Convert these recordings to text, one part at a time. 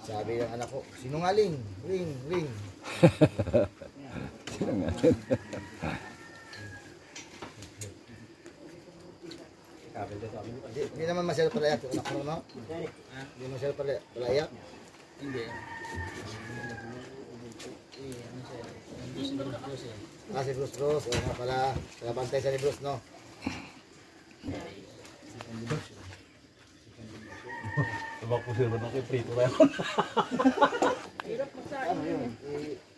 Sabi ng anak ko, sinungaling, ring, ring. Sinungaling. Hindi naman masyado palayak yung anak mo, no? Hindi masyado palayak? Hindi. Si Bruce Bruce. O nga pala, nakabantay sa ni Bruce, no? Sabak po sila ng prito na yun. Hirap magsain. Ano yun?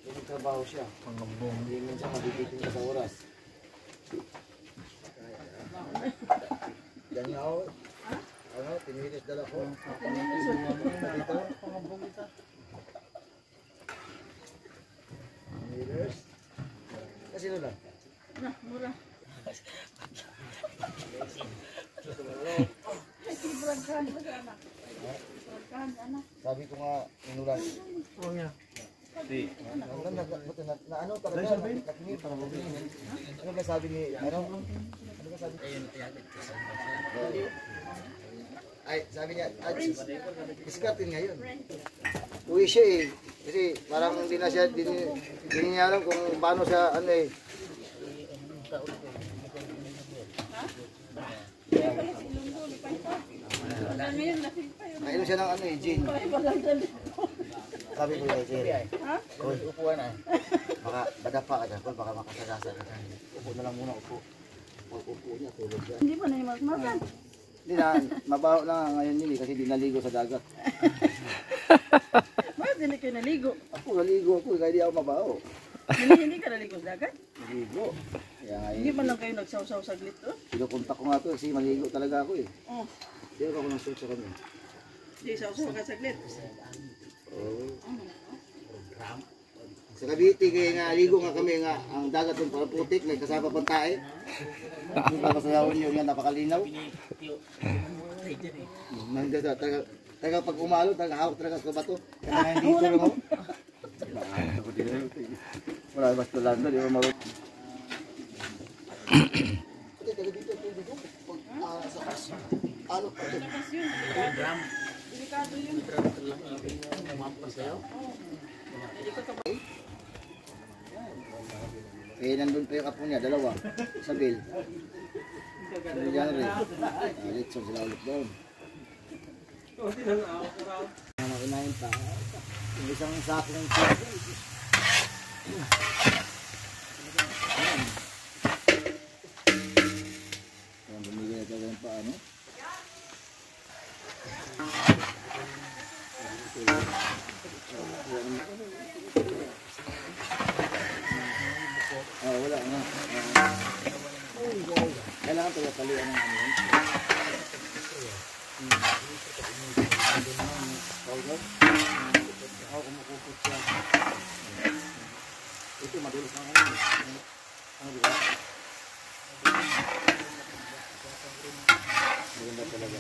Nagtrabaho siya. Hindi minsan mabibitin ka sa oras. Yan nga ako. Ano, pinilis dala ko. Dito. Pinilis. Kasi lang. Na, mura. Ibragkan ba sa anak? Ibragkan sa anak. Sabi ko nga, inulan. Oo nga. Na ano talaga, nakingit. Ano ba sabi ni, ano? Ano ba sabi? Ay, sabi niya, discardin ngayon. Uwi siya eh. Kasi parang hindi na siya, hindi niya alam kung paano siya, ano eh. Nainom siya ng ano eh, gin. Sabi ko yung Jerry. Uy, upuan na. Baka badapa ka dyan, baka makasagasa ka dyan. Upo na lang muna, upo. Upo niya, tulog yan. Hindi pa na yung masmasan. Hindi na, mabaho na ngayon yun eh, kasi di naligo sa dagat. Bakit hindi kayo naligo? Ako, naligo ako, kaya di ako mabaho. Hindi ka naligo sa dagat? Naligo. Kaya nga Hindi man lang kayo nagsaw-saw saglit to? pinupunta ko nga to kasi maligo talaga ako eh. Oo. Di ako ng suit sa kanya. Hindi, saw-saw ka saglit. Oo. Sa Cavite kaya nga, ligo nga kami nga, ang dagat ng parang putik, may kasama pang tae. Tapos sa yun yan, napakalinaw. Taga pag umalo, taga hawak talaga sa bato. Kaya hindi ito lang mo. Wala mas tulad na, di ba marot. Taga dito, dito. Sa kas. Ano? Lakas yun. Delikado yun. Eh, nandun pa yung apo niya, dalawa. Sa bill. Ano dyan rin? Litson sila ulit doon. Inahin pa. Yung isang sakong Ayan, bumigay na talaga yung paano. Wala na. Kailangan pala talian ng ano yun. Ako kumukupot siya. Ito madulas ng ano. Ano diba? Maganda talaga.